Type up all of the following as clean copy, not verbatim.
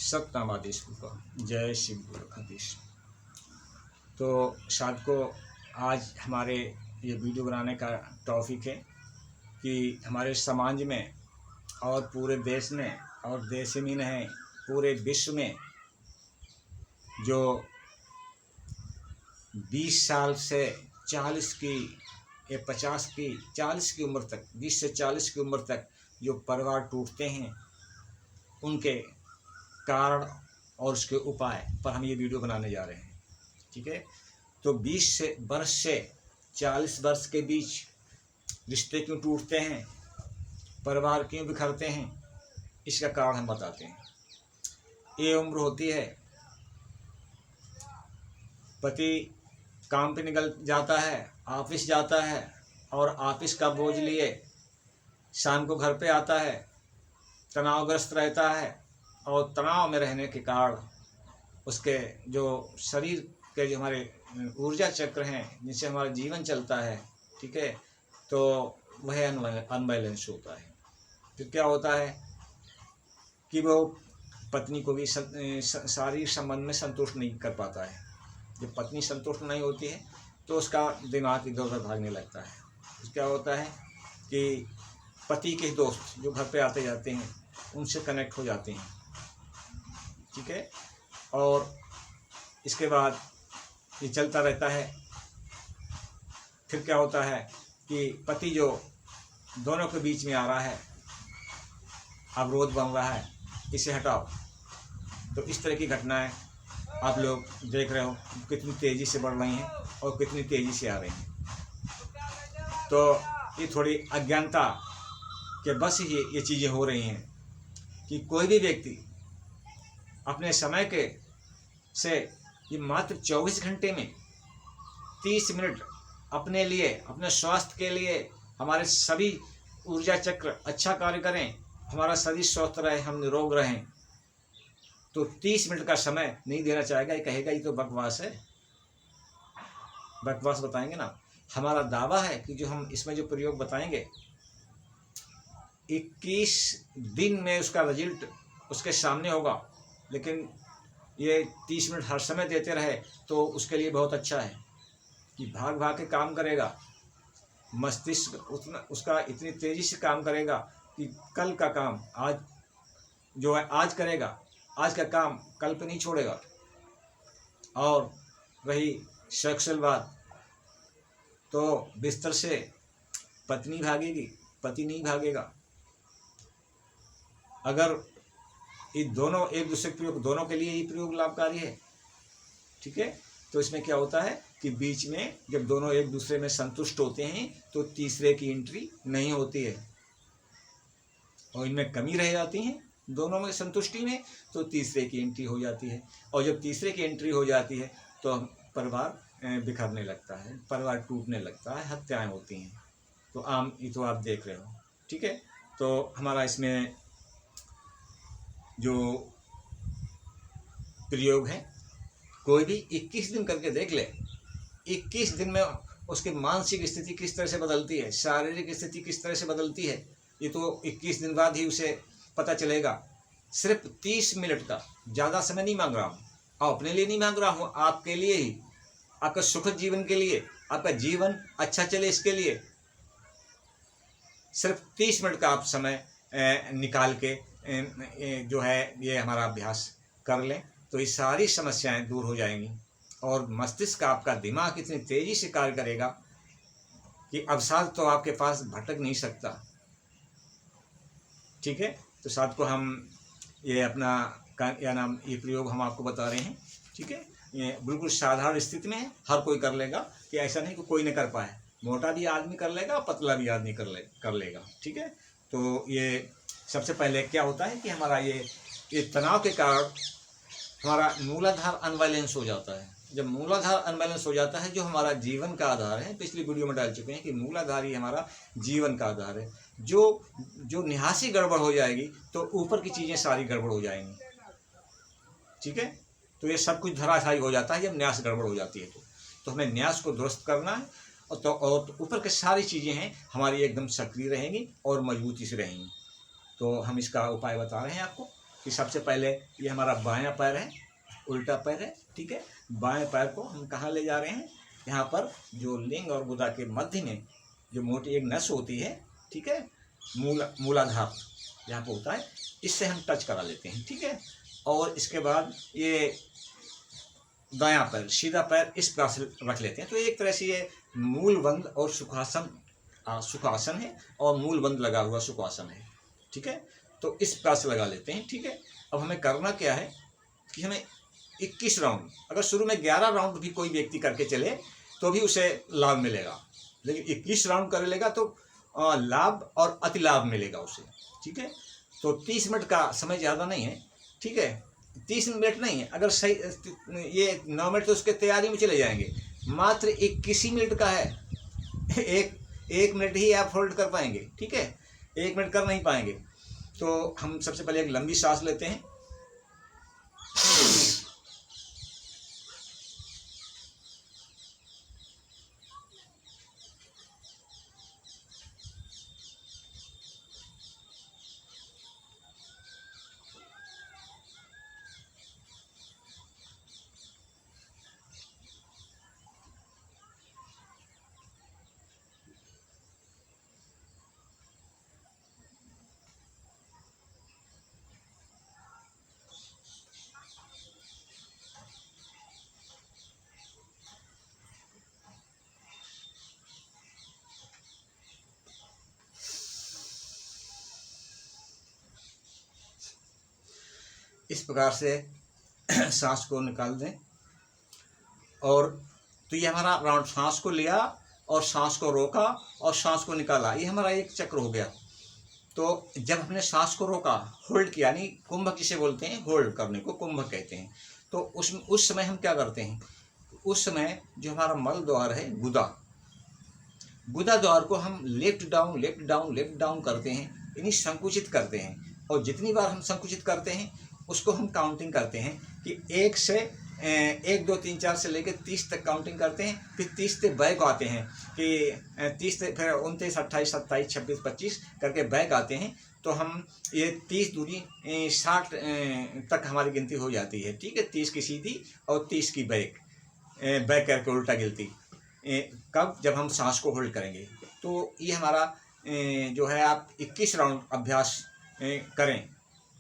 सतनाम आदेश का जय शिव गोरखाधीश। तो शायद को आज हमारे ये वीडियो बनाने का टॉपिक है कि हमारे समाज में और पूरे देश में और देश में नहीं पूरे विश्व में जो 20 साल से 40 की या 50 की 40 की उम्र तक 20 से 40 की उम्र तक जो परिवार टूटते हैं उनके कारण और उसके उपाय पर हम ये वीडियो बनाने जा रहे हैं। ठीक है, तो 20 वर्ष से 40 वर्ष के बीच रिश्ते क्यों टूटते हैं, परिवार क्यों बिखरते हैं, इसका कारण हम बताते हैं। ये उम्र होती है, पति काम पे निकल जाता है, ऑफिस जाता है और ऑफिस का बोझ लिए शाम को घर पे आता है, तनावग्रस्त रहता है और तनाव में रहने के कारण उसके जो शरीर के जो हमारे ऊर्जा चक्र हैं जिनसे हमारा जीवन चलता है, ठीक है, तो वह अनबैलेंस होता है। फिर क्या होता है कि वो पत्नी को भी शारीरिक संबंध में संतुष्ट नहीं कर पाता है। जब पत्नी संतुष्ट नहीं होती है तो उसका दिमाग इधर उधर भागने लगता है। फिर क्या होता है कि पति के दोस्त जो घर पे आते जाते हैं उनसे कनेक्ट हो जाते हैं, ठीक है, और इसके बाद ये चलता रहता है। फिर क्या होता है कि पति जो दोनों के बीच में आ रहा है, अवरोध बन रहा है, इसे हटाओ। तो इस तरह की घटनाएं आप लोग देख रहे हो कितनी तेज़ी से बढ़ रही हैं और कितनी तेज़ी से आ रही हैं। तो ये थोड़ी अज्ञानता के बस ही ये चीज़ें हो रही हैं कि कोई भी व्यक्ति अपने समय के से ये मात्र 24 घंटे में 30 मिनट अपने लिए, अपने स्वास्थ्य के लिए, हमारे सभी ऊर्जा चक्र अच्छा कार्य करें, हमारा शरीर स्वस्थ रहे, हम निरोग रहें, तो 30 मिनट का समय नहीं देना चाहेगा। ये कहेगा ये तो बकवास है। बकवास बताएंगे ना। हमारा दावा है कि जो हम इसमें जो प्रयोग बताएंगे 21 दिन में उसका रिजल्ट उसके सामने होगा। लेकिन ये 30 मिनट हर समय देते रहे तो उसके लिए बहुत अच्छा है कि भाग भाग के काम करेगा, मस्तिष्क उतना उसका इतनी तेज़ी से काम करेगा कि कल का काम आज जो है आज करेगा, आज का काम कल पे नहीं छोड़ेगा। और वही सेक्सुअल बात, तो बिस्तर से पत्नी भागेगी, पति नहीं भागेगा। अगर ये दोनों एक दूसरे के प्रयोग, दोनों के लिए ये प्रयोग लाभकारी है, ठीक है। तो इसमें क्या होता है कि बीच में जब दोनों एक दूसरे में संतुष्ट होते हैं तो तीसरे की एंट्री नहीं होती है और इनमें कमी रह जाती है दोनों में संतुष्टि में, तो तीसरे की एंट्री हो जाती है। और जब तीसरे की एंट्री हो जाती है तो परिवार बिखरने लगता है, परिवार टूटने लगता है, हत्याएं होती हैं। तो आम ये तो आप देख रहे हो, ठीक है। तो हमारा इसमें जो प्रयोग है, कोई भी 21 दिन करके देख ले। 21 दिन में उसकी मानसिक स्थिति किस तरह से बदलती है, शारीरिक स्थिति किस तरह से बदलती है, ये तो 21 दिन बाद ही उसे पता चलेगा। सिर्फ 30 मिनट का, ज़्यादा समय नहीं मांग रहा हूँ, और अपने लिए नहीं मांग रहा हूँ, आपके लिए ही, आपका सुखद जीवन के लिए, आपका जीवन अच्छा चले इसके लिए सिर्फ 30 मिनट का आप समय निकाल के जो है ये हमारा अभ्यास कर लें तो ये सारी समस्याएं दूर हो जाएंगी और मस्तिष्क का, आपका दिमाग इतनी तेज़ी से कार्य करेगा कि अवसाद तो आपके पास भटक नहीं सकता, ठीक है। तो साथ को हम ये अपना क्या नाम ये प्रयोग हम आपको बता रहे हैं, ठीक है। ये बिल्कुल साधारण स्थिति में हर कोई कर लेगा, कि ऐसा नहीं कि कोई नहीं कर पाए, मोटा भी आदमी कर लेगा, पतला भी आदमी कर लेगा, ठीक है। तो ये सबसे पहले क्या होता है कि हमारा ये तनाव के कारण हमारा मूलाधार अनबैलेंस हो जाता है। जब मूलाधार अनबैलेंस हो जाता है, जो हमारा जीवन का आधार है, पिछली वीडियो में डाल चुके हैं कि मूलाधार ही हमारा जीवन का आधार है, जो निहासी गड़बड़ हो जाएगी तो ऊपर की चीज़ें सारी गड़बड़ हो जाएंगी, ठीक है। तो ये सब कुछ धराशायी हो जाता है जब न्यास गड़बड़ हो जाती है। तो हमें न्यास को दुरुस्त करना है और ऊपर के सारी चीज़ें हैं हमारी एकदम सक्रिय रहेंगी और मजबूती से रहेंगी। तो हम इसका उपाय बता रहे हैं आपको कि सबसे पहले ये हमारा बायां पैर है, उल्टा पैर है, ठीक है। बाएं पैर को हम कहाँ ले जा रहे हैं, यहाँ पर जो लिंग और गुदा के मध्य में जो मोटी एक नस होती है, ठीक है, मूलाधार यहाँ पर होता है, इससे हम टच करा लेते हैं, ठीक है। और इसके बाद ये दायां पैर, सीधा पैर इस प्रकार से रख लेते हैं। तो एक तरह से ये मूल बंद और सुखासन है और मूल बंद लगा हुआ सुखासन है, ठीक है। तो इस प्रकार से लगा लेते हैं, ठीक है। अब हमें करना क्या है कि हमें 21 राउंड, अगर शुरू में 11 राउंड भी कोई व्यक्ति करके चले तो भी उसे लाभ मिलेगा, लेकिन 21 राउंड कर लेगा तो लाभ और अति लाभ मिलेगा उसे, ठीक है। तो 30 मिनट का समय ज़्यादा नहीं है, ठीक है, 30 मिनट नहीं है, अगर सही ये 9 मिनट तो उसके तैयारी में चले जाएंगे, मात्र 21 ही मिनट का है। एक मिनट ही आप होल्ड कर पाएंगे, ठीक है, 1 मिनट कर नहीं पाएंगे। तो हम सबसे पहले एक लंबी सांस लेते हैं, इस प्रकार से सांस को निकाल दें। और तो ये हमारा राउंड, सांस को लिया और सांस को रोका और सांस को निकाला, ये हमारा एक चक्र हो गया। तो जब हमने सांस को रोका, होल्ड किया, यानी कुंभ किसे बोलते हैं, होल्ड करने को कुंभ कहते हैं। तो उस समय हम क्या करते हैं, उस समय जो हमारा मल द्वार है, गुदा द्वार को हम left down left down left down करते हैं, यानी संकुचित करते हैं। और जितनी बार हम संकुचित करते हैं उसको हम काउंटिंग करते हैं कि 1 2 3 4 से लेकर 30 तक काउंटिंग करते हैं। फिर 30 से बैक आते हैं कि 30 से फिर 29 28 27 26 25 करके बैक आते हैं। तो हम ये 30 दूनी 60 तक हमारी गिनती हो जाती है, ठीक है। 30 की सीधी और 30 की बैक करके उल्टा गिनती। कब, जब हम सांस को होल्ड करेंगे। तो ये हमारा जो है, आप 21 राउंड अभ्यास करें,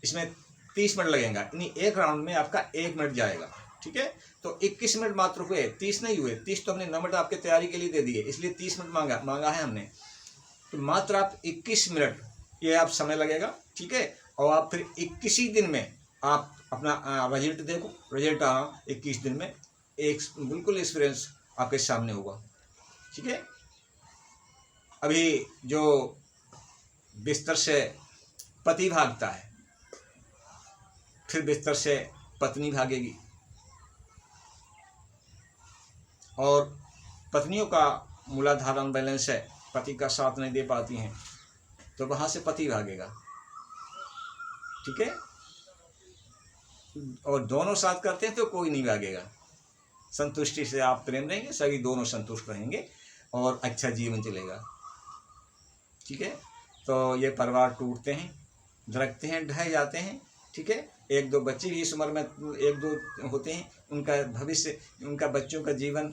इसमें 30 मिनट लगेगा, यानी एक राउंड में आपका 1 मिनट जाएगा, ठीक है। तो 21 मिनट मात्र हुए, 30 नहीं हुए। 30 तो हमने 9 मिनट आपके तैयारी के लिए दे दिए, इसलिए 30 मिनट मांगा है हमने। तो मात्र आप 21 मिनट ये आप समय लगेगा, ठीक है। और आप फिर 21 ही दिन में आप अपना रिजल्ट देखो, रिजल्ट 21 दिन में एक बिल्कुल एक्सपीरियंस आपके सामने होगा, ठीक है। अभी जो बिस्तर से पति भागता है, फिर बिस्तर से पत्नी भागेगी, और पत्नियों का मूलाधार अनबैलेंस है, पति का साथ नहीं दे पाती हैं, तो वहाँ से पति भागेगा, ठीक है। और दोनों साथ करते हैं तो कोई नहीं भागेगा। संतुष्टि से आप प्रेम रहेंगे, सभी दोनों संतुष्ट रहेंगे और अच्छा जीवन चलेगा, ठीक है। तो ये परिवार टूटते हैं, धड़कते हैं, ढह जाते हैं, ठीक है। 1-2 बच्चे भी इस उम्र में 1-2 होते हैं, उनका भविष्य, उनका बच्चों का जीवन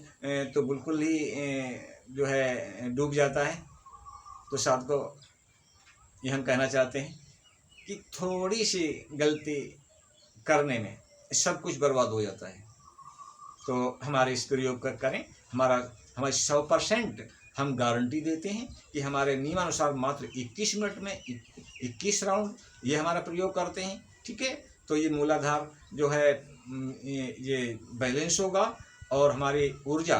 तो बिल्कुल ही जो है डूब जाता है। तो साथ को ये हम कहना चाहते हैं कि थोड़ी सी गलती करने में सब कुछ बर्बाद हो जाता है। तो हमारे इस प्रयोग करें, हमारे 100% हम गारंटी देते हैं कि हमारे नियमानुसार मात्र 21 मिनट में 21 राउंड ये हमारा प्रयोग करते हैं, ठीक है। तो ये मूलाधार जो है ये बैलेंस होगा और हमारी ऊर्जा,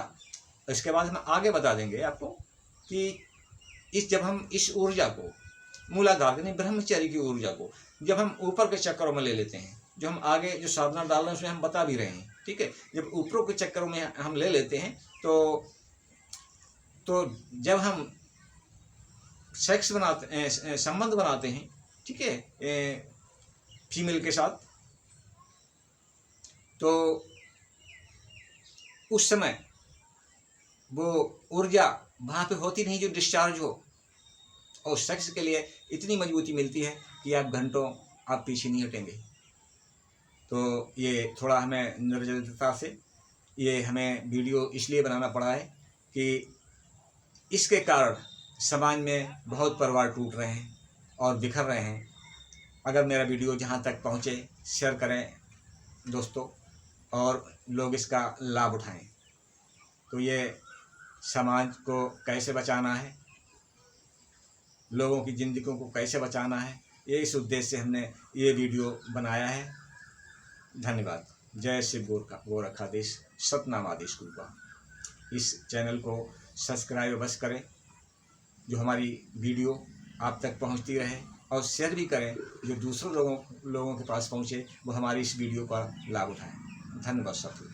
इसके बाद हम आगे बता देंगे आपको कि जब हम इस ऊर्जा को, मूलाधार यानी ब्रह्मचर्य की ऊर्जा को जब हम ऊपर के चक्करों में ले लेते हैं, जो हम आगे जो साधना डाल रहे हैं उसमें हम बता भी रहे हैं, ठीक है। जब ऊपरों के चक्करों में हम ले लेते हैं तो जब हम सेक्स बनाते, संबंध बनाते हैं, ठीक है, फीमेल के साथ, तो उस समय वो ऊर्जा वहाँ पे होती नहीं जो डिस्चार्ज हो, और सेक्स के लिए इतनी मजबूती मिलती है कि आप घंटों आप पीछे नहीं हटेंगे, तो ये थोड़ा हमें निर्जलता से ये हमें वीडियो इसलिए बनाना पड़ा है कि इसके कारण समाज में बहुत परिवार टूट रहे हैं और बिखर रहे हैं। अगर मेरा वीडियो जहाँ तक पहुँचे शेयर करें दोस्तों, और लोग इसका लाभ उठाएं। तो ये समाज को कैसे बचाना है, लोगों की ज़िंदगियों को कैसे बचाना है, ये इस उद्देश्य से हमने ये वीडियो बनाया है। धन्यवाद। जय शिव गोरखाधीश सतनाम आदेश कृपा। इस चैनल को सब्सक्राइब अवश्य करें, जो हमारी वीडियो आप तक पहुंचती रहे, और शेयर भी करें, जो दूसरों लोगों के पास पहुंचे वो हमारी इस वीडियो का लाभ उठाएं। धन्यवाद साथियों।